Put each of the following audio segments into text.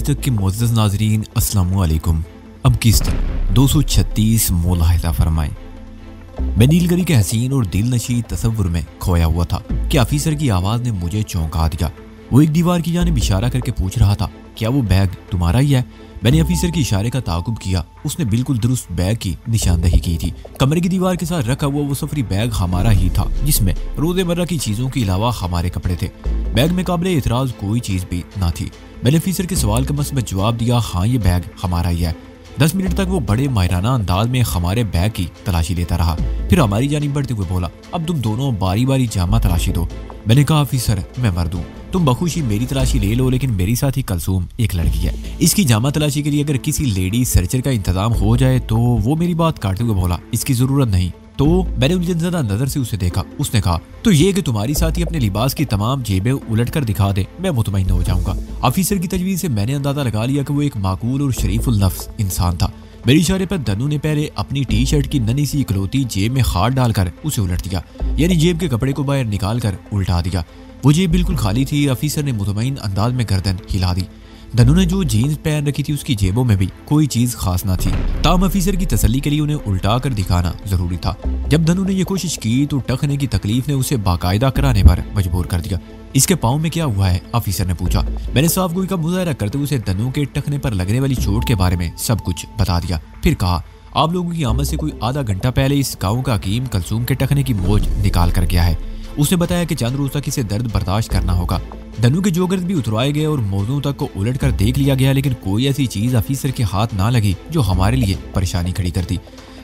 तक के मुअज़्ज़ज़ नाज़रीन अस्सलामु अलैकुम। अब किस्त 236 मुलाहिज़ा फरमाएं। मैं नीलगिरी के हसीन और दिल नशी तसव्वुर में खोया हुआ था कि ऑफिसर की आवाज़ ने मुझे चौंका दिया। वो एक दीवार की जानिब इशारा करके पूछ रहा था, क्या वो बैग तुम्हारा ही है? मैंने ऑफिसर के इशारे का ताक़ुब किया। उसने बिल्कुल दुरुस्त बैग की निशानदही की थी। कमरे की दीवार के साथ रखा हुआ वो सफरी बैग हमारा ही था, जिसमें रोज़मर्रा की चीज़ों के अलावा हमारे कपड़े थे। बैग में काबिल एतराज़ कोई चीज़ भी ना थी। मैंने ऑफिसर के सवाल का मसबत जवाब दिया, हाँ ये बैग हमारा ही है। 10 मिनट तक वो बड़े माहिराना अंदाज में हमारे बैग की तलाशी लेता रहा। फिर हमारी जानिब बढ़ते हुए बोला, अब तुम दोनों बारी बारी जामा तलाशी दो। मैंने कहा, ऑफिसर मैं मर्द हूँ, तुम बखुशी मेरी तलाशी ले लो, लेकिन मेरी साथी कलसूम एक लड़की है। इसकी जामा तलाशी के लिए अगर किसी लेडी सर्चर का इंतजाम हो जाए तो वो मेरी बात काटते हुए बोला, इसकी ज़रूरत नहीं। तो मैंने उलझनज़दा नजर से उसे देखा। उसने कहा, तो ये कि तुम्हारी साथी अपने लिबास की तमाम जेबें उलट कर दिखा दे, मैं मुतमईन हो जाऊंगा। ऑफिसर की तजवीज़ से मैंने अंदाजा लगा लिया कि वो एक माकूल और शरीफुल नफ्स इंसान था। मेरे इशारे पर धनु ने पहले अपनी टी शर्ट की नन्ही सी इकलौती जेब में हाथ डालकर उसे उलट दिया, यानी जेब के कपड़े को बाहर निकाल कर उल्टा दिया। वो जेब बिल्कुल खाली थी। ऑफिसर ने मुतमईन अंदाज में गर्दन हिला दी। धनु ने जो जीन्स पहन रखी थी उसकी जेबों में भी कोई चीज खास ना थी। ताम ऑफिसर की तसल्ली के लिए उन्हें उल्टा कर दिखाना जरूरी था। जब धनु ने यह कोशिश की तो टखने की तकलीफ ने उसे बाकायदा कराने पर मजबूर कर दिया। इसके पाँव में क्या हुआ है? ऑफिसर ने पूछा। मैंने साफ गोई का मुजाहरा करते हुए उसे धनु के टखने पर लगने वाली चोट के बारे में सब कुछ बता दिया। फिर कहा, आप लोगों की आमद से कोई आधा घंटा पहले इस गाँव का हकीम कलसूम के टखने की मोच निकाल कर गया है। उसने बताया कि चंद रोज तक इसे दर्द बर्दाश्त करना होगा। धनु के जोगर्द भी उतरवाए गए और मौजों तक को उलट कर देख लिया गया, लेकिन कोई ऐसी चीज ऑफिसर के हाथ ना लगी जो हमारे लिए परेशानी खड़ी करती।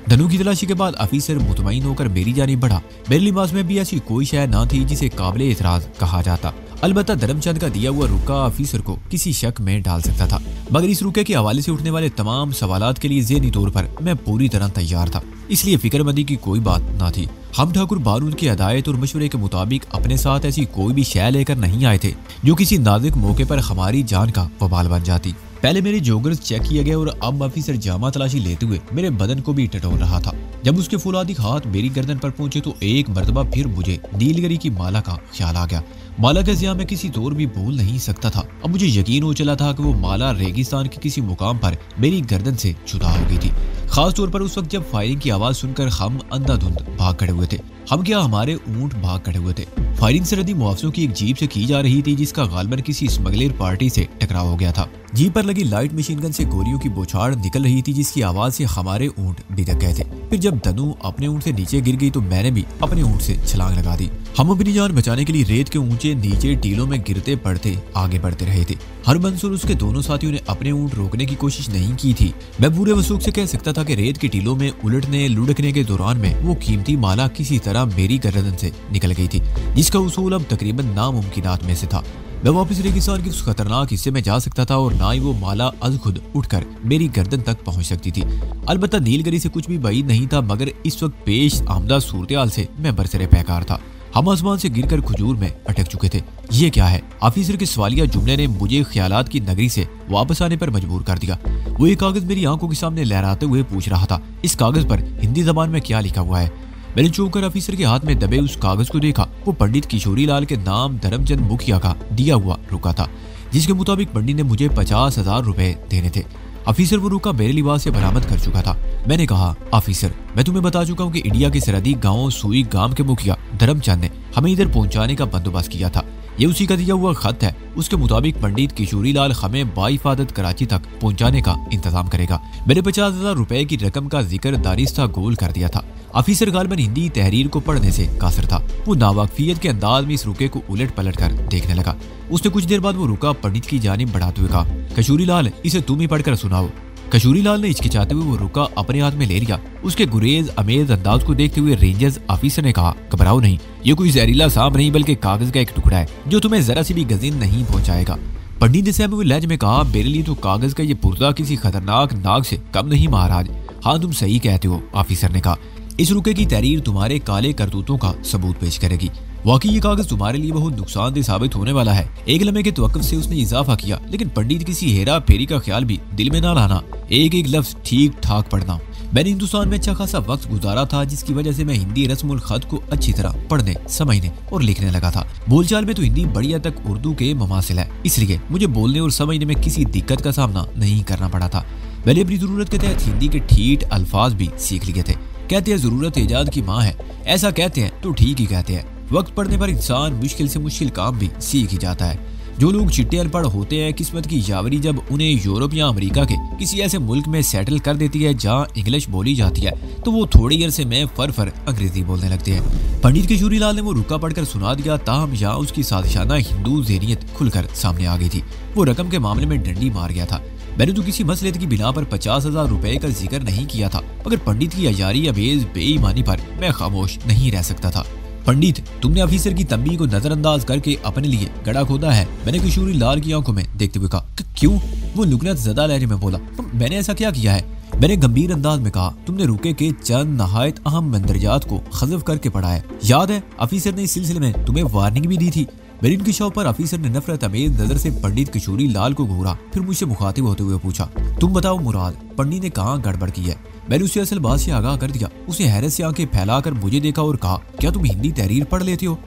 धनु की तलाशी के बाद ऑफिसर मुतमईन होकर मेरी जानिब बढ़ा। मेरे लिबास में भी ऐसी कोई शय ना थी जिसे काबिल एतराज कहा जाता। अलबत्ता धर्मचंद का दिया हुआ रुका ऑफिसर को किसी शक में डाल सकता था, मगर इस रुके के हवाले से उठने वाले तमाम सवालात के लिए ज़हनी तौर पर मैं पूरी तरह तैयार था, इसलिए फिक्रमंदी की कोई बात ना थी। हम ठाकुर बारूद की हदायत और मशवरे के मुताबिक अपने साथ ऐसी कोई भी शय लेकर नहीं आए थे जो किसी नाजुक मौके पर हमारी जान का वबाल बन जाती। पहले मेरे जोगर्स चेक किया गया और अब ऑफिसर जामा तलाशी लेते हुए मेरे बदन को भी टटोल रहा था। जब उसके फौलादी हाथ मेरी गर्दन पर पहुंचे तो एक मर्तबा फिर मुझे नीलगिरी की माला का ख्याल आ गया। माला का ज़िया मैं किसी तौर भी भूल नहीं सकता था। अब मुझे यकीन हो चला था कि वो माला रेगिस्तान के किसी मुकाम पर मेरी गर्दन से जुदा हो गई थी। खास तौर पर उस वक्त जब फायरिंग की आवाज सुनकर हम अंधाधुंध भाग खड़े हुए थे। हम क्या, हमारे ऊंट भाग खड़े हुए थे। फायरिंग सरहदी मुआवजों की एक जीप से की जा रही थी, जिसका गालबन किसी स्मगलर पार्टी से टकराव हो गया था। जीप पर लगी लाइट मशीन गन से गोलियों की बौछार निकल रही थी, जिसकी आवाज से हमारे ऊंट बिदक गए थे। फिर जब धनु अपने ऊंट से नीचे गिर गई तो मैंने भी अपने ऊंट से छलांग लगा दी। हम अपनी जान बचाने के लिए रेत के ऊंचे नीचे टीलों में गिरते पड़ते आगे बढ़ते रहे थे। हरबंस और उसके दोनों साथियों ने अपने ऊंट रोकने की कोशिश नहीं की थी। मैं पूरे वसूख से कह सकता था कि रेत के टीलों में उलटने लुढ़कने के दौरान में वो कीमती माला किसी तरह मेरी गर्दन से निकल गई थी, जिसका उसूल अब तकरीबन नामुमकिनात में से था। मैं वापस रेगिस्तान के उस खतरनाक हिस्से में जा सकता था और ना ही वो माला अज खुद उठकर मेरी गर्दन तक पहुंच सकती थी। अलबत्ता नीलगिरी से कुछ भी बाईद नहीं था, मगर इस वक्त पेश आमदा सूरत से मैं बरसरे पैकार था। हम आसमान से गिरकर खजूर में अटक चुके थे। ये क्या है? ऑफिसर के सवालिया जुमले ने मुझे ख्यालात की नगरी से वापस आने पर मजबूर कर दिया। वो एक कागज मेरी आंखों के सामने लहराते हुए पूछ रहा था, इस कागज पर हिंदी जबान में क्या लिखा हुआ है? मैंने चौंक कर ऑफिसर के हाथ में दबे उस कागज को देखा। वो पंडित किशोरी लाल के नाम धर्मचंद मुखिया का दिया हुआ रुका था, जिसके मुताबिक पंडित ने मुझे 50,000 रुपए देने थे। ऑफिसर वो रुका मेरे लिबास से बरामद कर चुका था। मैंने कहा, ऑफिसर मैं तुम्हें बता चुका हूँ कि इंडिया के सरहदी गाँव सुई गांव के मुखिया धर्मचंद ने हमें इधर पहुंचाने का बंदोबस्त किया था। ये उसी का दिया हुआ खत है। उसके मुताबिक पंडित किशोरी लाल हमें बाइफादत कराची तक पहुंचाने का इंतजाम करेगा। मैंने 50,000 रुपए की रकम का जिक्र दारिस्ता गोल कर दिया था। ऑफिसर गालबन हिंदी तहरीर को पढ़ने से कासर था। वो नावाकफियत के अंदाज में इस रुके को उलट पलट कर देखने लगा। उसने कुछ देर बाद वो रुका पंडित की जानिब बढ़ाते हुए कहा, कशूरी लाल इसे तुम ही पढ़कर सुनाओ। कशूरी लाल ने हिचकिचाते हुए वो रुका अपने हाथ में ले लिया। उसके गुरेज अमेज अंदाज को देखते हुए रेंजर्स ऑफिसर ने कहा, घबराओ नहीं, ये कोई जहरीला सांप नहीं बल्कि कागज का एक टुकड़ा है जो तुम्हें जरा सी भी गजीन नहीं पहुंचाएगा। पंडित ने सहमे हुए लहजे में कहा, मेरे लिए तो कागज का ये पुर्जा किसी खतरनाक नाग से कम नहीं महाराज। हाँ तुम सही कहते हो, ऑफिसर ने कहा। इस रुके की तहरीर तुम्हारे काले करतूतों का सबूत पेश करेगी। वाकई ये कागज तुम्हारे लिए बहुत नुकसानदेह साबित होने वाला है। एक लम्हे के तवक्कुफ से उसने इजाफा किया, लेकिन पंडित किसी हेरा फेरी का ख्याल भी दिल में ना लाना, एक एक लफ्ज ठीक ठाक पढ़ना। मैंने हिंदुस्तान में अच्छा खासा वक्त गुजारा था, जिसकी वजह से मैं हिंदी रस्मुल खत को अच्छी तरह पढ़ने, समझने और लिखने लगा था। बोलचाल में तो हिंदी बढ़िया तक उर्दू के ममासिल है, इसलिए मुझे बोलने और समझने में किसी दिक्कत का सामना नहीं करना पड़ा था। मैंने अपनी जरूरत के तहत हिंदी के ठीठ अल्फाज भी सीख लिए थे। कहते हैं जरूरत इजाद की माँ है, ऐसा कहते हैं तो ठीक ही कहते हैं। वक्त पड़ने पर इंसान मुश्किल से मुश्किल काम भी सीख ही जाता है। जो लोग चिट्टे अनपढ़ होते हैं, किस्मत की यावरी जब उन्हें यूरोप या अमेरिका के किसी ऐसे मुल्क में सेटल कर देती है जहां इंग्लिश बोली जाती है, तो वो थोड़ी अरसे में फर अंग्रेजी बोलने लगते हैं। पंडित किशोरी लाल ने वो रुका पढ़कर सुना दिया, ताहम यहाँ उसकी साजिशाना हिंदू ज़हनियत खुलकर सामने आ गई थी। वो रकम के मामले में डंडी मार गया था। मैंने तो किसी मसले की बिना पर 50,000 रुपए का जिक्र नहीं किया था, मगर पंडित की अजारी अबेज बेईमानी पर मैं खामोश नहीं रह सकता था। पंडित, तुमने ऑफिसर की तंबी को नजरअंदाज करके अपने लिए गड़ा खोदा है, मैंने किशोरी लाल की आंखों में देखते हुए कहा। क्यों? वो लुकनत ज़दा लहजे में बोला। मैंने ऐसा क्या किया है? मैंने गंभीर अंदाज में कहा। तुमने रुके के चंद नहायत अहम मंदरजात को हज़फ करके पढ़ा है। याद है ऑफिसर ने इस सिलसिले में तुम्हें वार्निंग भी दी थी। मेरी इनकी शव पर ऑफिसर ने नफरत अमेज नजर से पंडित किशोरी लाल को घूरा, फिर मुझसे मुखातिब होते हुए पूछा, तुम बताओ मुराद, पंडित ने कहाँ गड़बड़ की है? मैंने उसे असल बात से आगाह कर दिया। उसने हैरत से आंखें फैलाकर मुझे देखा और कहा, क्या तुम हिंदी तहरीर पढ़ लेते हो?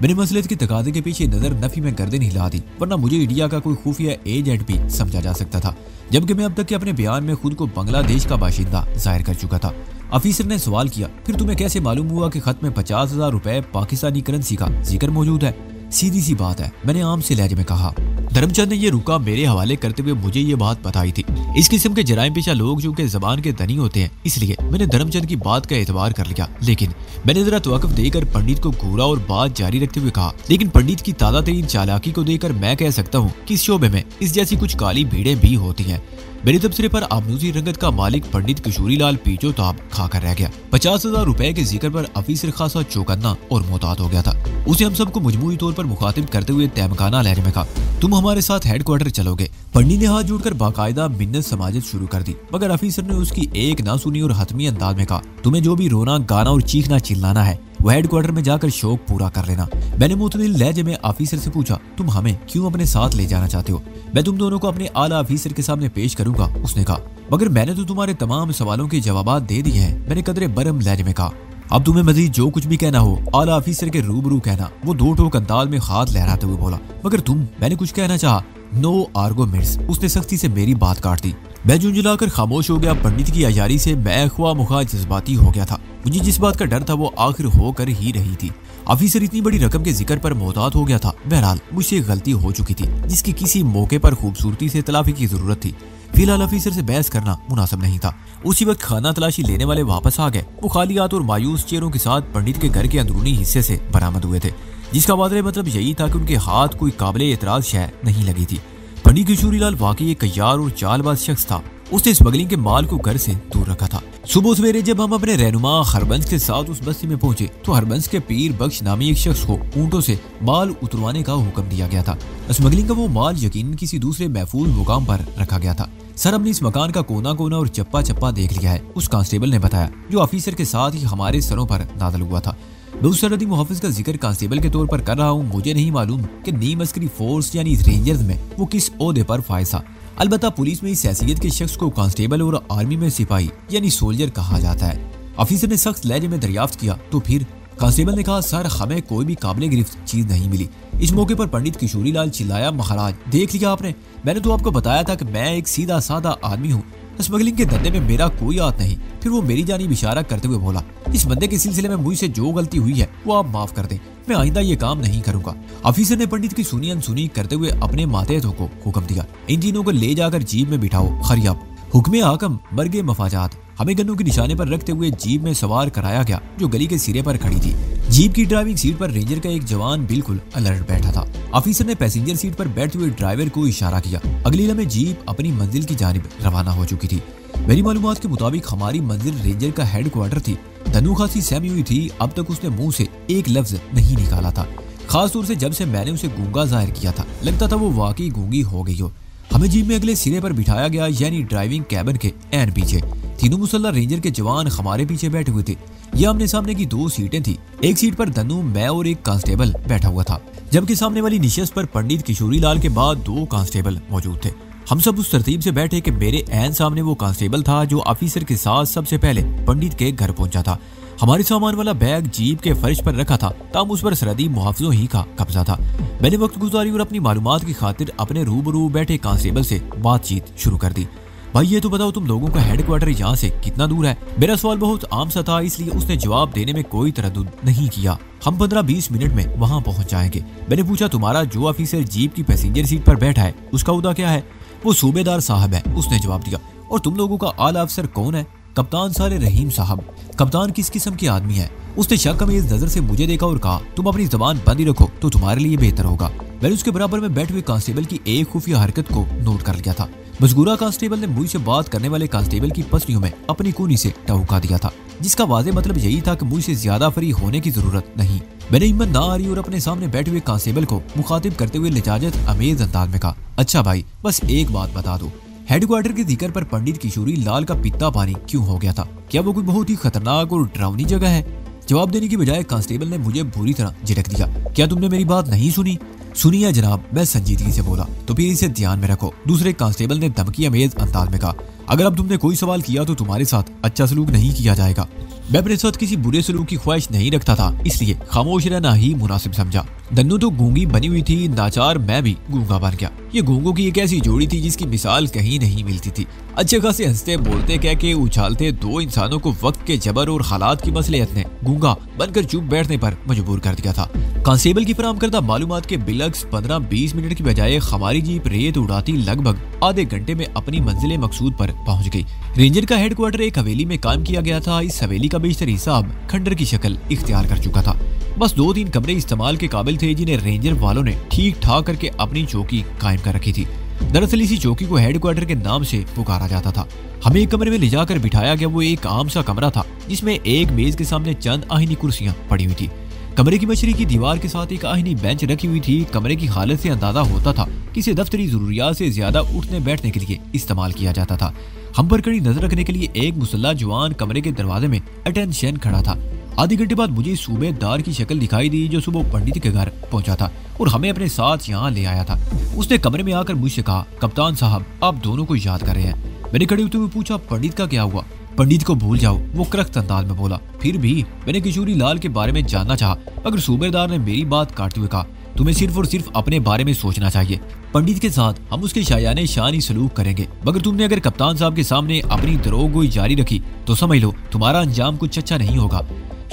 मैंने मसले के तकादे के पीछे नजर नफी में गर्दन हिला दी, वरना मुझे इंडिया का कोई खुफिया एजेंट भी समझा जा सकता था, जबकि मैं अब तक के अपने बयान में खुद को बांग्लादेश का बाशिंदा जाहिर कर चुका था। ऑफिसर ने सवाल किया, फिर तुम्हें कैसे मालूम हुआ कि खत में 50,000 रुपए पाकिस्तानी करेंसी का जिक्र मौजूद है? सीधी सी बात है, मैंने आम से लहजे में कहा। धर्मचंद ने ये रुका मेरे हवाले करते हुए मुझे ये बात बताई थी। इस किस्म के जराइम पेशा लोग जो कि जबान के धनी होते हैं, इसलिए मैंने धर्मचंद की बात का एतबार कर लिया। लेकिन मैंने जरा तवक्कुफ देकर पंडित को घूरा और बात जारी रखते हुए कहा, लेकिन पंडित की ताज़ा तरीन चालाकी को देखकर मैं कह सकता हूँ कि इस शोबे में इस जैसी कुछ काली भीड़ें भी होती हैं। मेरे तबसरे पर आबनूसी रंगत का मालिक पंडित किशोरी लाल पीछो ताब खाकर रह गया। 50,000 रुपए के जिक्र पर ऑफिसर खासा चौकन्ना और मोहतात हो गया था। उसे हम सबको मजमूई तौर पर मुखातिब करते हुए तहमकाना लहजे में कहा, तुम हमारे साथ हेडक्वार्टर चलोगे? पंडित ने हाथ जोड़कर बाकायदा मिन्नत समाजत शुरू कर दी, मगर ऑफिसर ने उसकी एक ना सुनी और हतमी अंदाज में कहा, तुम्हें जो भी रोना गाना और चीखना चिल्लाना है वो हेडक्वार्टर में जाकर शौक पूरा कर लेना। मैंने मुतदिल लहजे में ऑफिसर से पूछा, तुम हमें क्यों अपने साथ ले जाना चाहते हो? मैं तुम दोनों को अपने आला ऑफिसर के सामने पेश करूंगा, उसने कहा। मगर मैंने तो तुम्हारे तमाम सवालों के जवाब दे दिए हैं, मैंने कदरे बरम लहजे में कहा। अब तुम्हें मजीद जो कुछ भी कहना हो आला ऑफिसर के रूबरू कहना, वो दो टोक अंदाज में हाथ लहराते हुए बोला। मगर तुम, मैंने कुछ कहना चाहा। नो आर्गोमेंट्स, उसने सख्ती से मेरी बात काट दी। मैं झुंझुलाकर खामोश हो गया। पंडित की अयारी से मैं ख्वा मुखा जज्बाती हो गया था। मुझे जिस बात का डर था वो आखिर होकर ही रही थी। ऑफिसर इतनी बड़ी रकम के जिक्र पर मोहतात हो गया था। बहरहाल मुझसे गलती हो चुकी थी, जिसकी किसी मौके पर खूबसूरती से तलाफी की जरूरत थी। फिलहाल ऑफिसर से बहस करना मुनासिब नहीं था। उसी वक्त खाना तलाशी लेने वाले वापस आ गए। वो खाली हाथ और मायूस चेहरों के साथ पंडित के घर के अंदरूनी हिस्से से बरामद हुए थे, जिसका वादे मतलब यही था कि उनके हाथ कोई काबिले एतराज शय नहीं लगी थी। पंडित किशोरी लाल वाकई एक कय्यार और चालबाज शख्स था। उसने स्मगलिंग के माल को घर से दूर रखा था। सुबह सवेरे जब हम अपने रहनुमा हरबंस के साथ उस बस्ती में पहुंचे तो हरबंस के पीर बख्श नामी एक शख्स को ऊंटों से माल उतरवाने का हुक्म दिया गया था। स्मगलिंग का वो माल यकीनन किसी दूसरे महफूज मुकाम पर रखा गया था। सर, हमने इस मकान का कोना कोना और चप्पा चप्पा देख लिया है, उस कांस्टेबल ने बताया, जो ऑफिसर के साथ ही हमारे सरों पर नादल हुआ था। मैं उस सरहदी मुहाफिज का जिक्र कांस्टेबल के तौर पर कर रहा हूँ। मुझे नहीं मालूम कि नीम अस्करी फोर्स यानी रेंजर्स में वो किस ओहदे पर फायज था। अलबत्ता पुलिस में इस हैसियत के शख्स को कांस्टेबल और आर्मी में सिपाही यानी सोल्जर कहा जाता है। ऑफिसर ने सख्त लहजे में दरियाफ्त किया तो फिर? कांस्टेबल ने कहा, सर हमें कोई भी काबिल गिरफ्त चीज नहीं मिली। इस मौके पर पंडित किशोरी लाल चिल्लाया, महाराज देख लिया आपने, मैंने तो आपको बताया था कि मैं एक सीधा साधा आदमी हूँ, स्मगलिंग के धंधे में मेरा कोई हाथ नहीं। फिर वो मेरी जानिब इशारा करते हुए बोला, इस बंदे के सिलसिले में मुझसे जो गलती हुई है वो आप माफ कर दें, मैं आइंदा ये काम नहीं करूंगा। ऑफिसर ने पंडित की सुनी अनसुनी करते हुए अपने मातेहतों को हुक्म दिया, इन तीनों को ले जाकर जीप में बिठाओ। खरियाब हुक्मे हाकम मरगे मफाजात। हमें गन्नों के निशाने पर रखते हुए जीप में सवार कराया गया, जो गली के सिरे पर खड़ी थी। जीप की ड्राइविंग सीट पर रेंजर का एक जवान बिल्कुल अलर्ट बैठा था। ऑफिसर ने पैसेंजर सीट पर बैठते हुए ड्राइवर को इशारा किया। अगली लम्हे जीप अपनी मंजिल की जानिब रवाना हो चुकी थी। मेरी मालूमात के मुताबिक हमारी मंजिल रेंजर का हेडक्वार्टर थी। धनु खासी सहमी हुई थी, अब तक उसने मुंह से एक लफ्ज नहीं निकाला था, खास तौर से जब से मैंने उसे गूंगा जाहिर किया था। लगता था वो वाकई गूंगी हो गई हो। हमें जीप में अगले सिरे पर बिठाया गया, यानी ड्राइविंग कैबिन के एन पीछे। तीनों मुसल्ला रेंजर के जवान हमारे पीछे बैठे हुए थे। ये आमने सामने की दो सीटें थी। एक सीट पर धनु, मैं और एक कांस्टेबल बैठा हुआ था, जबकि सामने वाली निशस्त पर पंडित किशोरी लाल के बाद दो कांस्टेबल मौजूद थे। हम सब उस तरतीब से बैठे कि मेरे ऐन सामने वो कांस्टेबल था जो ऑफिसर के साथ सबसे पहले पंडित के घर पहुंचा था। हमारे सामान वाला बैग जीप के फर्श पर रखा था, ताम उस पर सरहदी मुहाफिजों ही का कब्जा था। मैंने वक्त गुजारी और अपनी मालूमात की खातिर अपने रूबरू बैठे कांस्टेबल से बातचीत शुरू कर दी। भाई ये तो बताओ तुम लोगों का हेडक्वार्टर यहाँ से कितना दूर है? मेरा सवाल बहुत आम सा था, इसलिए उसने जवाब देने में कोई तरद्दुद नहीं किया। हम 15-20 मिनट में वहाँ पहुँच जाएंगे। मैंने पूछा, तुम्हारा जो ऑफिसर जीप की पैसेंजर सीट पर बैठा है उसका उहदा क्या है? वो सूबेदार साहब है, उसने जवाब दिया। और तुम लोगों का आला अफसर कौन है? कप्तान साले रहीम साहब। कप्तान किस किस्म के आदमी है? उसने शक-अमेज़ नजर से मुझे देखा और कहा, तुम अपनी जबान बंद ही रखो तो तुम्हारे लिए बेहतर होगा। मैंने उसके बराबर में बैठे हुए कांस्टेबल की एक खुफिया हरकत को नोट कर लिया था। मजगूरा कांस्टेबल ने मुझसे बात करने वाले कांस्टेबल की पसलियों में अपनी कूनी से टहुका दिया था, जिसका वाज़ेह मतलब यही था कि मुझसे ज्यादा फ्री होने की जरूरत नहीं। मैंने हिम्मत ना आ रही और अपने सामने बैठे हुए कांस्टेबल को मुखातिब करते हुए लिजाजत अमेज अंदाज में कहा, अच्छा भाई बस एक बात बता दो, हेडक्वार्टर के जिक्र पर पंडित किशोरी लाल का पित्ता पानी क्यों हो गया था? क्या वो कोई बहुत ही खतरनाक और डरावनी जगह है? जवाब देने की बजाय कांस्टेबल ने मुझे बुरी तरह झिड़क दिया। क्या तुमने मेरी बात नहीं सुनी? सुनी है जनाब, मैं संजीदगी से बोला। तो फिर इसे ध्यान में रखो। दूसरे कांस्टेबल ने धमकी अमेज अंदाज में कहा, अगर अब तुमने कोई सवाल किया तो तुम्हारे साथ अच्छा सलूक नहीं किया जाएगा। मैं अपने साथ किसी बुरे सलूक की ख्वाहिश नहीं रखता था, इसलिए खामोश रहना ही मुनासिब समझा। दन्नू तो गूंगी बनी हुई थी, नाचार मैं भी गूंगा बन गया। ये गूंगों की एक ऐसी जोड़ी थी जिसकी मिसाल कहीं नहीं मिलती थी। अच्छे खासे हंसते बोलते कह के उछालते दो इंसानों को वक्त के जबर और हालात की मसलियत ने गूंगा बनकर चुप बैठने पर मजबूर कर दिया था। कांस्टेबल की फराम करदा मालूमात के बिलक्स 15-20 मिनट की बजाय हमारी जीप रेत उड़ाती लगभग आधे घंटे में अपनी मंजिल मकसूद पर पहुंच गई। रेंजर का हेडक्वार्टर एक हवेली में कायम किया गया था। इस हवेली का बेशतर हिस्सा अब खंडर की शक्ल इख्तियार कर चुका था। बस 2-3 कमरे इस्तेमाल के काबिल थे जिन्हें रेंजर वालों ने ठीक ठाक करके अपनी चौकी कायम कर रखी थी। दरअसल इसी चौकी को हेडक्वार्टर के नाम से पुकारा जाता था। हमें एक कमरे में ले जाकर बिठाया गया। वो एक आम सा कमरा था जिसमें एक मेज के सामने चंद आहिनी कुर्सियां पड़ी हुई थी। कमरे की मशरकी की दीवार के साथ एक आहिनी बेंच रखी हुई थी। कमरे की हालत से अंदाजा होता था कि इसे दफ्तरी जरूरियात से ज्यादा उठने बैठने के लिए इस्तेमाल किया जाता था। हम पर कड़ी नजर रखने के लिए एक मुसल्ला जवान कमरे के दरवाजे में अटेंशन खड़ा था। आधे घंटे बाद मुझे सूबेदार की शक्ल दिखाई दी जो सुबह पंडित के घर पहुंचा था और हमें अपने साथ यहाँ ले आया था। उसने कमरे में आकर मुझसे कहा, कप्तान साहब आप दोनों को याद कर रहे हैं? मैंने खड़े होते हुए पूछा, पंडित का क्या हुआ? पंडित को भूल जाओ, वो करख्त अंदाज में बोला। फिर भी मैंने किशोरी लाल के बारे में जानना चाहा, मगर सूबेदार ने मेरी बात काटते हुए कहा, तुम्हें सिर्फ और सिर्फ अपने बारे में सोचना चाहिए। पंडित के साथ हम उसके शायाने शानी सलूक करेंगे, मगर तुमने अगर कप्तान साहब के सामने अपनी दरोगोई जारी रखी तो समझ लो तुम्हारा अंजाम कुछ अच्छा नहीं होगा।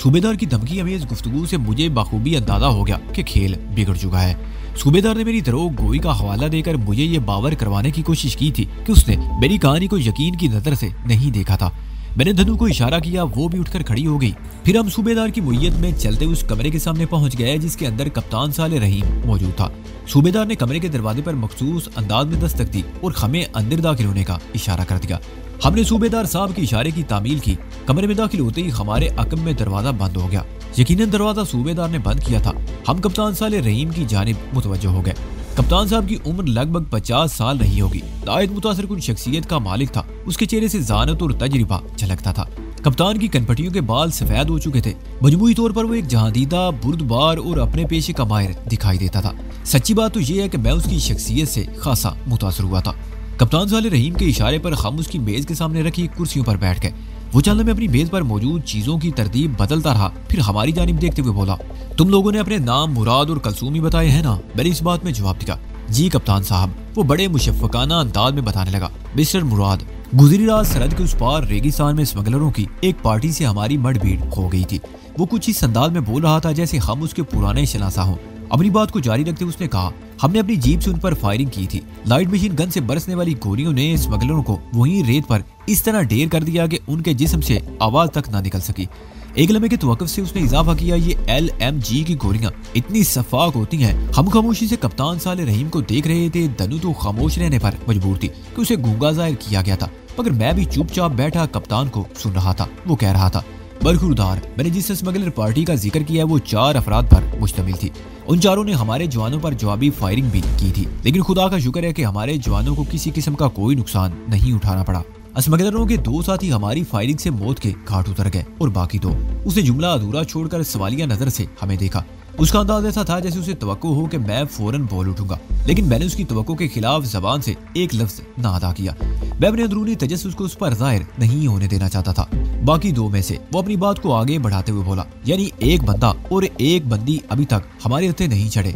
सूबेदार की धमकी अमेज गुफ्तगू से मुझे बखूबी अंदाजा हो गया कि खेल बिगड़ चुका है। सूबेदार ने मेरी दरोग गोई का हवाला देकर मुझे ये बावर करवाने की कोशिश की थी कि उसने मेरी कहानी को यकीन की नजर से नहीं देखा था। मैंने धनु को इशारा किया, वो भी उठकर खड़ी हो गई। फिर हम सूबेदार की मुय्यत में चलते उस कमरे के सामने पहुंच गए जिसके अंदर कप्तान साले रहीम मौजूद था। सूबेदार ने कमरे के दरवाजे पर मखसूस अंदाज में दस्तक दी और हमें अंदर दाखिल होने का इशारा कर दिया। हमने सूबेदार साहब के इशारे की तामील की। कमरे में दाखिल होते ही हमारे अकम में दरवाजा बंद हो गया। यकीनन दरवाजा सूबेदार ने बंद किया था। हम कप्तान साले रहीम की जानिब मुतवज्जो हो गए। कप्तान साहब की उम्र लगभग 50 साल रही होगी। नायत मुतासर कुन शख्सियत का मालिक था। उसके चेहरे से जानत और तजरिबा झलकता था। कप्तान की कनपटियों के बाल सफेद हो चुके थे। मजमूई तौर पर वो एक जहादीदा, बुर्दबार और अपने पेशे का माहिर दिखाई देता था। सच्ची बात तो ये है कि मैं उसकी शख्सियत से खासा मुतासर हुआ था। कप्तान साले रहीम के इशारे पर हम उसकी मेज के सामने रखी कुर्सियों पर बैठ गए। वो चलने में अपनी मेज पर मौजूद चीजों की तरतीब बदलता रहा। फिर हमारी जानिब देखते हुए बोला, तुम लोगों ने अपने नाम मुराद और कलसूमी बताए हैं ना? मैंने इस बात में जवाब दिया, जी कप्तान साहब। वो बड़े मुशफ़्फ़काना अंदाज में बताने लगा, मिस्टर मुराद, गुज़री रात सरहद के उस पार रेगिस्तान में स्मगलरों की एक पार्टी से हमारी मडभीड़ हो गई थी। वो कुछ इस अंदाज में बोल रहा था जैसे हम उसके पुराने शनासा हों। अपनी बात को जारी रखते उसने कहा, हमने अपनी जीप से उन पर फायरिंग की थी। लाइट मशीन गन से बरसने वाली गोलियों ने स्मगलरों को वहीं रेत पर इस तरह ढेर कर दिया कि उनके जिस्म से आवाज तक ना निकल सकी। एक लम्हे के तवक्कुफ से उसने इजाफा किया, ये LMG की गोलियां इतनी सफाक होती हैं। हम खामोशी से कप्तान साले रहीम को देख रहे थे। दनु तो खामोश रहने पर मजबूर थी कि उसे गूंगा जाहिर किया गया था, मगर मैं भी चुपचाप बैठा कप्तान को सुन रहा था। वो कह रहा था, बरखुरदार, मैंने जिस स्मगलर पार्टी का जिक्र किया है वो 4 अफराद पर मुश्तमिल थी। उन चारों ने हमारे जवानों पर जवाबी फायरिंग भी की थी, लेकिन खुदा का शुक्र है कि हमारे जवानों को किसी किस्म का कोई नुकसान नहीं उठाना पड़ा। स्मगलरों के 2 साथी हमारी फायरिंग से मौत के घाट उतर गए और बाकी 2। उसने जुमला अधूरा छोड़कर सवालिया नजर से हमें देखा। उसका अंदाज ऐसा था जैसे उसे तवक्को हो कि मैं फौरन बोल उठूंगा, लेकिन मैंने उसकी तवक्को के खिलाफ जबान से एक लफ्ज ना अदा किया। मैं अपने अंदरूनी तजस्सुस को उस पर जाहिर नहीं होने देना चाहता था। बाकी दो में से वो अपनी बात को आगे बढ़ाते हुए बोला, यानी एक बंदा और एक बंदी अभी तक हमारे हत्थे नहीं चढ़े।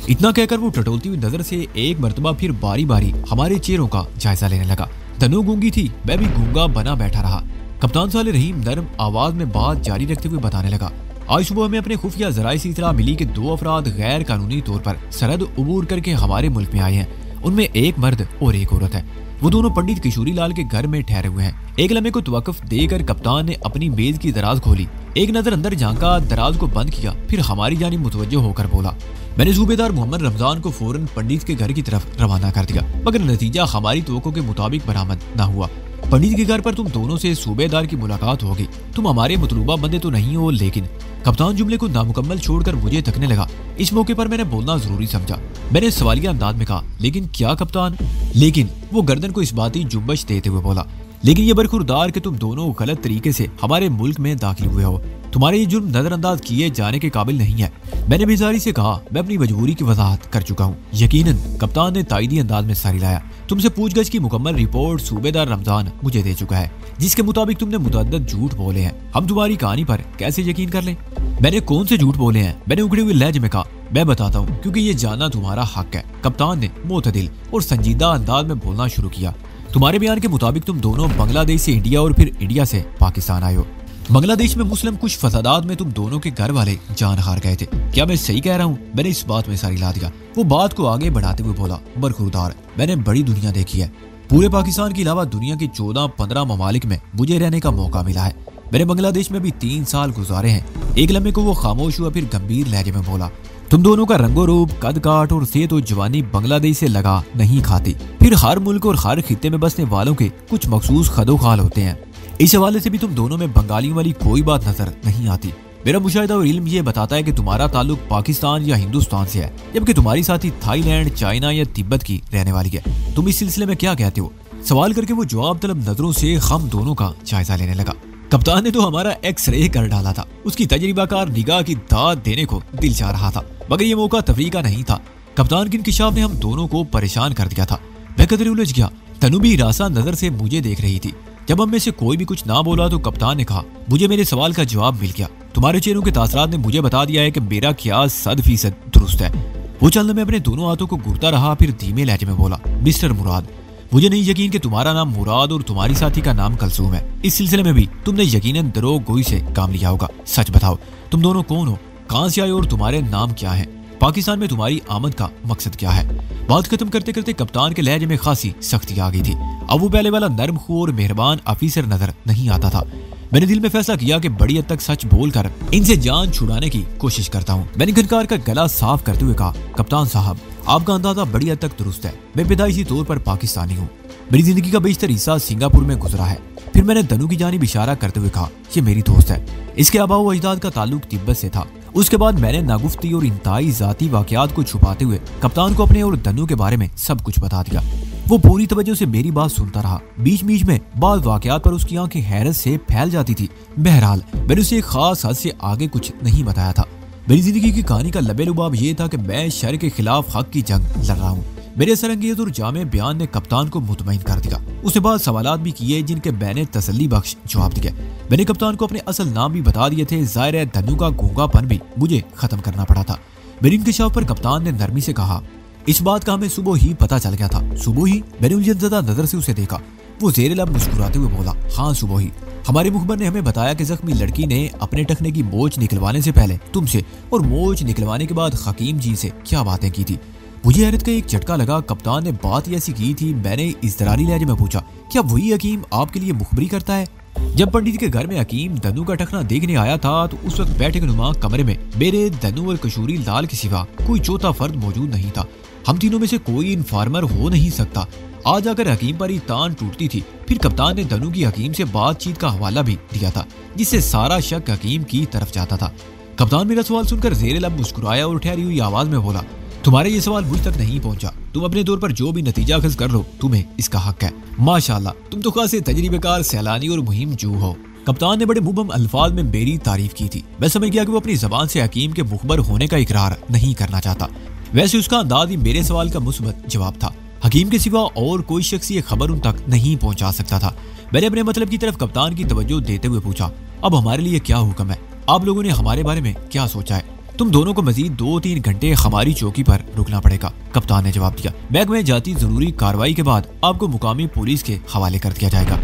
इतना कहकर वो टटोलती हुई नजर से एक मर्तबा फिर बारी बारी हमारे चेहरों का जायजा लेने लगा। तनु गूंगी थी, मैं भी गूंगा बना बैठा रहा। कप्तान साले रहीम नरम आवाज में बात जारी रखते हुए बताने लगा, आज सुबह हमें अपने खुफिया जराये से इतला मिली कि 2 अफराद गैर कानूनी तौर पर सरहद उबूर करके हमारे मुल्क में आए हैं। उनमें एक मर्द और एक औरत है। वो दोनों पंडित किशोरी लाल के घर में ठहरे हुए हैं। एक लम्हे को तवक्कुफ देकर कप्तान ने अपनी मेज की दराज खोली, एक नजर अंदर झांका, दराज को बंद किया, फिर हमारी जानिब मुतवज्जो होकर बोला। मैंने सूबेदार मोहम्मद रमजान को फौरन पंडित के घर की तरफ रवाना कर दिया, मगर नतीजा हमारी तवक्को के मुताबिक बरामद न हुआ। पंडित के घर पर तुम दोनों से सूबेदार की मुलाकात होगी। तुम हमारे मतलूबा बंदे तो नहीं हो, लेकिन कप्तान जुमले को नामुकम्मल छोड़कर मुझे तकने लगा। इस मौके पर मैंने बोलना जरूरी समझा। मैंने सवालिया अंदाज में कहा, लेकिन क्या कप्तान? लेकिन वो गर्दन को इस बाती जुम्बश देते हुए बोला, लेकिन ये बरखुरदार कि तुम दोनों गलत तरीके से हमारे मुल्क में दाखिल हुए हो। तुम्हारे ये जुर्म नजरअंदाज किए जाने के काबिल नहीं है। मैंने बेजारी से कहा, मैं अपनी मजबूरी की वजाहत कर चुका हूँ। यकीनन, कप्तान ने ताईदी अंदाज में सारी लाया। तुमसे पूछगछ की मुकम्मल रिपोर्ट सूबेदार रमजान मुझे दे चुका है, जिसके मुताबिक तुमने मुतअद्दिद झूठ बोले हैं। हम तुम्हारी कहानी पर कैसे यकीन कर लें? मैंने कौन से झूठ बोले हैं? मैंने उगड़े हुए लहजे में कहा, मैं बताता हूँ, क्योंकि ये जानना तुम्हारा हक है। कप्तान ने मोतदिल और संजीदा अंदाज में बोलना शुरू किया। तुम्हारे बयान के मुताबिक तुम दोनों बांग्लादेश से इंडिया और फिर इंडिया से पाकिस्तान आए हो। बांग्लादेश में मुस्लिम कुछ फसादात में तुम दोनों के घर वाले जान हार गए थे। क्या मैं सही कह रहा हूँ? मैंने इस बात में सारी ला दिया। वो बात को आगे बढ़ाते हुए बोला, बरखुरदार, मैंने बड़ी दुनिया देखी है। पूरे पाकिस्तान के अलावा दुनिया के 14-15 ममालिक में मुझे रहने का मौका मिला है। मैंने बांग्लादेश में भी 3 साल गुजारे हैं। एक लम्हे को वो खामोश हुआ, फिर गंभीर लहजे में बोला, तुम दोनों का रंगो रूप, कद काट और सेहत और जवानी बांग्लादेश से लगा नहीं खाती। फिर हर मुल्क और हर खित्ते में बसने वालों के कुछ मखसूस खदोखाल होते हैं। इस हवाले से भी तुम दोनों में बंगालियों वाली कोई बात नजर नहीं आती। मेरा मुशाहिदा और इल्म ये बताता है कि तुम्हारा ताल्लुक पाकिस्तान या हिंदुस्तान से है, जबकि तुम्हारी साथी थाईलैंड, चाइना या तिब्बत की रहने वाली है। तुम इस सिलसिले में क्या कहते हो? सवाल करके वो जवाब तलब नजरों से हम दोनों का जायजा लेने लगा। कप्तान ने तो हमारा एक्सरे कर डाला था। उसकी तजरिबाकार निगाह की दाद देने को दिल चाह रहा था, मगर ये मौका तफरीह का नहीं था। कप्तान के इंकिशाफ ने हम दोनों को परेशान कर दिया था। मैं कदरे उलझ गया। तनु भी हिरासा नजर से मुझे देख रही थी। जब हम में से कोई भी कुछ ना बोला तो कप्तान ने कहा, मुझे मेरे सवाल का जवाब मिल गया। तुम्हारे चेहरों के तासरात ने मुझे बता दिया है कि मेरा ख्याल 100% दुरुस्त है। वो चलने में अपने दोनों हाथों को घूरता रहा, फिर धीमे लहजे में बोला, मिस्टर मुराद, मुझे नहीं यकीन कि तुम्हारा नाम मुराद और तुम्हारी साथी का नाम कलसूम है। इस सिलसिले में भी तुमने यकीनन दरोग गोई से काम लिया होगा। सच बताओ, तुम दोनों कौन हो, कहां से आए और तुम्हारे नाम क्या है? पाकिस्तान में तुम्हारी आमद का मकसद क्या है? बात खत्म करते करते कप्तान के लहजे में खासी सख्ती आ गई थी। अब वो पहले वाला नर्म खू और मेहरबान ऑफिसर नजर नहीं आता था। मैंने दिल में फैसला किया कि बड़ी हद तक सच बोलकर इनसे जान छुड़ाने की कोशिश करता हूँ। मैंने घनकार का गला साफ करते हुए कहा, कप्तान साहब, आपका अंदाजा बड़ी हद तक दुरुस्त है। मैं पैदाइशी तौर पर पाकिस्तानी हूँ। मेरी जिंदगी का बेशतर हिस्सा सिंगापुर में गुजरा है। फिर मैंने दनु की जानिब इशारा करते हुए कहा, ये मेरी दोस्त है। इसके आबा व अजदाद का ताल्लुक तिब्बत से था। उसके बाद मैंने नागुफ्ती और इंतहाई जाती वाकयात को छुपाते हुए कप्तान को अपने और दनु के बारे में सब कुछ बता दिया। वो पूरी तवज्जो से मेरी बात सुनता रहा। बीच बीच में बाद वाकयात पर उसकी आंखें हैरत से फैल जाती थी। बहरहाल मैंने उसे एक खास हद से आगे कुछ नहीं बताया था। मेरी जिंदगी की कहानी का लबे-लुबाब ये था कि मैं शर के खिलाफ हक की जंग लड़ रहा हूँ। मेरे सरंगेज और जामे बयान ने कप्तान को मुतमईन कर दिया। उसने बाद सवालात भी किए जिनके मैंने तसल्ली बख्श जवाब दिए। मैंने कप्तान को अपने असल नाम भी बता दिए थे। जाहिर है धनु का गूंगापन भी मुझे खत्म करना पड़ा था। मेरे इंकिशाफ पर कप्तान ने नरमी से कहा, इस बात का हमें सुबह ही पता चल गया था। सुबह ही? मैंने उलझनज़दा नजर से उसे देखा। वो ज़ेरे लब मुस्कुराते हुए बोला, हाँ सुबह ही। हमारे मुखबर ने हमें बताया कि जख्मी लड़की ने अपने टखने की मोच निकलवाने से पहले तुमसे और मोच निकलवाने के बाद हकीम जी से क्या बातें की थी। मुझे हैरत का एक झटका लगा। कप्तान ने बात ऐसी की थी। मैंने इज़्तिरारी लहजे में पूछा, क्या वही हकीम आपके लिए मुखबरी करता है? जब पंडित के घर में हकीम दनु का टखना देखने आया था तो उस वक्त बैठक नुमा कमरे में मेरे, दनु और किशोरी लाल के सिवा कोई चौथा फर्द मौजूद नहीं था। हम तीनों में से कोई इन्फॉर्मर हो नहीं सकता। आज आकर हकीम पर ही तान टूटती थी। फिर कप्तान ने दनु की हकीम से बातचीत का हवाला भी दिया था, जिससे सारा शक हकीम की तरफ जाता था। कप्तान मेरा सवाल सुनकर ज़ेरे लब मुस्कुराया और ठहरी हुई आवाज में बोला, तुम्हारे ये सवाल मुझ तक नहीं पहुंचा। तुम अपने तौर पर जो भी नतीजा अखज़ कर लो, तुम्हें इसका हक है। माशाल्लाह, तुम तो खासे तजरीबेकार सैलानी और मुहिम जू हो। कप्तान ने बड़े मुबहम अल्फाज में मेरी तारीफ की थी। मैं समझ गया कि वो अपनी जबान से हकीम के मुखबर होने का इकरार नहीं करना चाहता। वैसे उसका अंदाज ही मेरे सवाल का मुस्बत जवाब था। हकीम के सिवा और कोई शख्स ये खबर उन तक नहीं पहुंचा सकता था। मैंने अपने मतलब की तरफ कप्तान की तवज्जो देते हुए पूछा, अब हमारे लिए क्या हुक्म है? आप लोगों ने हमारे बारे में क्या सोचा है? तुम दोनों को मजीद 2-3 घंटे हमारी चौकी पर रुकना पड़ेगा, कप्तान ने जवाब दिया। महकमे जाती जरूरी कार्रवाई के बाद आपको मुकामी पुलिस के हवाले कर दिया जाएगा।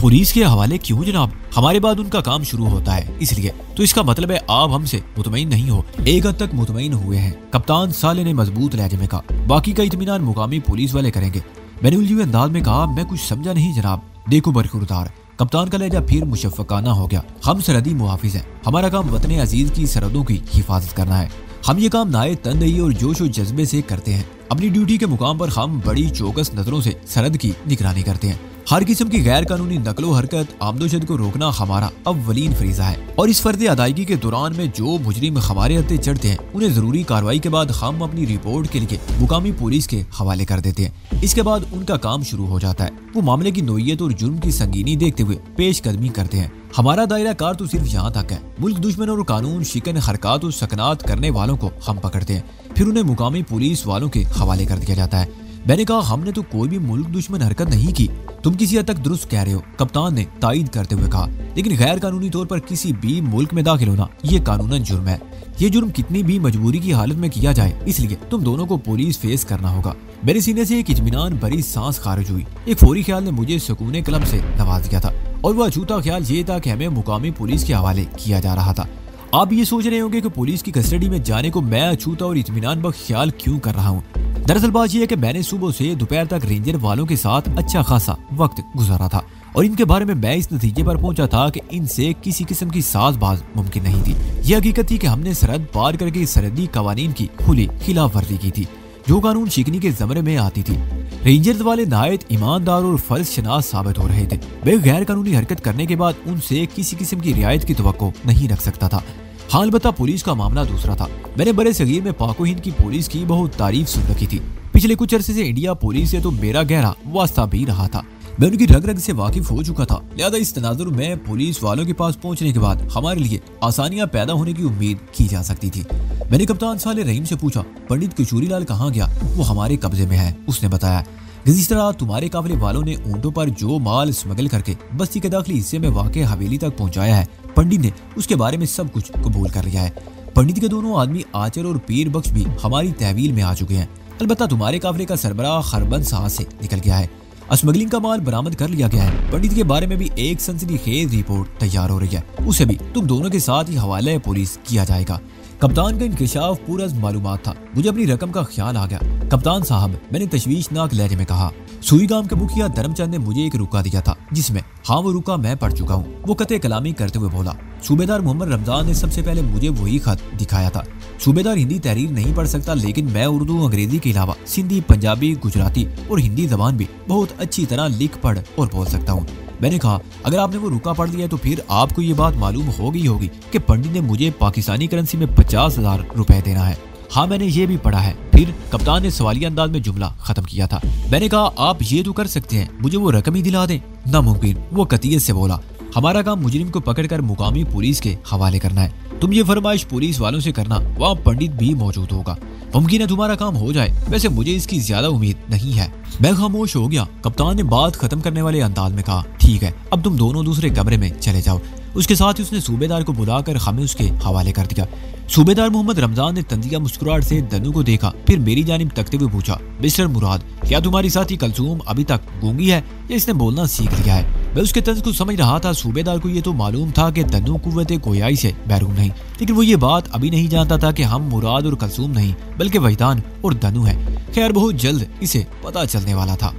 पुलिस के हवाले क्यों जनाब? हमारे बाद उनका काम शुरू होता है, इसलिए। तो इसका मतलब है आप हमसे मुतमईन नहीं हो? एक हद तक मुतमईन हुए हैं, कप्तान साले ने मजबूत लहजे में कहा। बाकी का इत्मीनान मुकामी पुलिस वाले करेंगे। मैंने उलझे हुए अंदाज में कहा, मैं कुछ समझा नहीं जनाब। देखो बरखुरदार, कप्तान का लहजा फिर मुशफ़क़ाना हो गया। हम सरहदी मुहाफिज हैं, हमारा काम वतन अजीज की सरहदों की हिफाजत करना है। हम ये काम नाए तनदेही और जोश और जज्बे से करते हैं। अपनी ड्यूटी के मुकाम पर हम बड़ी चौकस नजरों से सरहद की निगरानी करते हैं। हर किस्म की गैर कानूनी नकलो हरकत आमदोशद को रोकना हमारा अव्वलीन फरीजा है। और इस फर्ज अदायगी के दौरान में जो मुजरिम हमारे हत्थे चढ़ते हैं, उन्हें जरूरी कार्रवाई के बाद हम अपनी रिपोर्ट के लिए मुकामी पुलिस के हवाले कर देते हैं। इसके बाद उनका काम शुरू हो जाता है। वो मामले की नोयत और जुर्म की संगीनी देखते हुए पेशकदमी करते हैं। हमारा दायरा कार तो सिर्फ यहाँ तक है। मुल्क दुश्मन और कानून शिकन हरकत और सकनात करने वालों को हम पकड़ते हैं, फिर उन्हें मुकामी पुलिस वालों के हवाले कर दिया जाता है। मैंने कहा, हमने तो कोई भी मुल्क दुश्मन हरकत नहीं की। तुम किसी हद तक दुरुस्त कह रहे हो, कप्तान ने तायद करते हुए कहा। लेकिन गैर कानूनी तौर पर किसी भी मुल्क में दाखिल होना ये कानूनन जुर्म है। ये जुर्म कितनी भी मजबूरी की हालत में किया जाए, इसलिए तुम दोनों को पुलिस फेस करना होगा। मेरे सीने से एक इत्मीनान भरी सांस खारिज हुई। एक फौरी ख्याल ने मुझे सुकून कलम से नवाज दिया था, और वह अछूता ख्याल ये था कि हमें मुकामी पुलिस के हवाले किया जा रहा था। आप ये सोच रहे होंगे कि पुलिस की कस्टडी में जाने को मैं अछूता और इत्मीनान बख्श ख्याल क्यों कर रहा हूँ। दरअसल बात यह है कि मैंने सुबह से दोपहर तक रेंजर वालों के साथ अच्छा खासा वक्त गुजारा था, और इनके बारे में मैं इस नतीजे पर पहुंचा था कि इनसे किसी किस्म की साजबाज मुमकिन नहीं थी। यह हकीकत थी कि हमने सरहद पार करके सरहदी कवानीन की खुली खिलाफ वर्जी की थी, जो कानून शिकनी के जमरे में आती थी। रेंजर्स वाले नायत ईमानदार और फर्ज शनास साबित हो रहे थे। वे गैर कानूनी हरकत करने के बाद उनसे किसी किस्म की रियायत की तवक्को नहीं रख सकता था। हाँ, अलबत्ता पुलिस का मामला दूसरा था। मैंने बड़े सगीर में पाको हिंद की पुलिस की बहुत तारीफ सुन रखी थी। पिछले कुछ अरसे से इंडिया पुलिस से तो मेरा गहरा वास्ता भी रहा था। मैं उनकी रग रग से वाकिफ हो चुका था। लिहाजा इस तनाजुर में पुलिस वालों के पास पहुंचने के बाद हमारे लिए आसानियां पैदा होने की उम्मीद की जा सकती थी। मैंने कप्तान साले रहीम से पूछा, पंडित किशोरी लाल कहाँ गया? वो हमारे कब्जे में है, उसने बताया। जिस तरह तुम्हारे काफिले वालों ने ऊंटों पर जो माल स्मगल करके बस्ती के दाखिली हिस्से में वाक़ हवेली तक पहुंचाया है, पंडित ने उसके बारे में सब कुछ कबूल कर लिया है। पंडित के दोनों आदमी आचर और पीर बख्श भी हमारी तहवील में आ चुके हैं। अलबत्ता तुम्हारे काफिले का सरबराह खरबंद साहब से निकल गया है। स्मगलिंग का माल बरामद कर लिया गया है। पंडित के बारे में भी एक सनसनीखेज रिपोर्ट तैयार हो रही है, उसे भी तुम दोनों के साथ ही हवाले पुलिस किया जाएगा। कप्तान का इंकशाफ पूरा मालूमात था। मुझे अपनी रकम का ख्याल आ गया। कप्तान साहब, मैंने तशवीशनाक लहजे में कहा। सुई गांव के मुखिया धर्मचंद ने मुझे एक रुका दिया था, जिसमें हाँ वो रुका मैं पढ़ चुका हूँ। वो कते कलामी करते हुए बोला, सूबेदार मोहम्मद रमजान ने सबसे पहले मुझे वही खत दिखाया था। सूबेदार हिंदी तहरीर नहीं पढ़ सकता, लेकिन मैं उर्दू अंग्रेजी के अलावा सिंधी, पंजाबी, गुजराती और हिंदी जबान भी बहुत अच्छी तरह लिख पढ़ और बोल सकता हूँ। मैंने कहा, अगर आपने वो रुका पढ़ लिया तो फिर आपको ये बात मालूम हो गई होगी कि पंडित ने मुझे पाकिस्तानी करेंसी में 50,000 रुपए देना है। हाँ, मैंने ये भी पढ़ा है। फिर कप्तान ने सवालिया अंदाज में जुमला खत्म किया था। मैंने कहा, आप ये तो कर सकते हैं, मुझे वो रकम ही दिला दें। नामुमकिन, वो कतियत से बोला। हमारा काम मुजरिम को पकड़कर मुकामी पुलिस के हवाले करना है। तुम ये फरमाइश पुलिस वालों से करना, वहाँ पंडित भी मौजूद होगा। मुमकिन है तुम्हारा काम हो जाए, वैसे मुझे इसकी ज्यादा उम्मीद नहीं है। मैं खामोश हो गया। कप्तान ने बात खत्म करने वाले अंदाज में कहा, ठीक है, अब तुम दोनों दूसरे कमरे में चले जाओ। उसके साथ ही उसने सूबेदार को बुलाकर हमें उसके हवाले कर दिया। सूबेदार मोहम्मद रमजान ने तंजिया मुस्कुराहट से दन्नू को देखा, फिर मेरी जानिब तकते हुए पूछा, मिस्टर मुराद, क्या तुम्हारी साथी कलसूम अभी तक गूंगी है या इसने बोलना सीख लिया है? मैं उसके तंज को समझ रहा था। सूबेदार को ये तो मालूम था कि दन्नू कुव्वते गोयाई से बैरून नहीं, लेकिन वो ये बात अभी नहीं जानता था कि हम मुराद और कलसूम नहीं बल्कि वहीदान और दन्नू है। खैर, बहुत जल्द इसे पता चलने वाला था।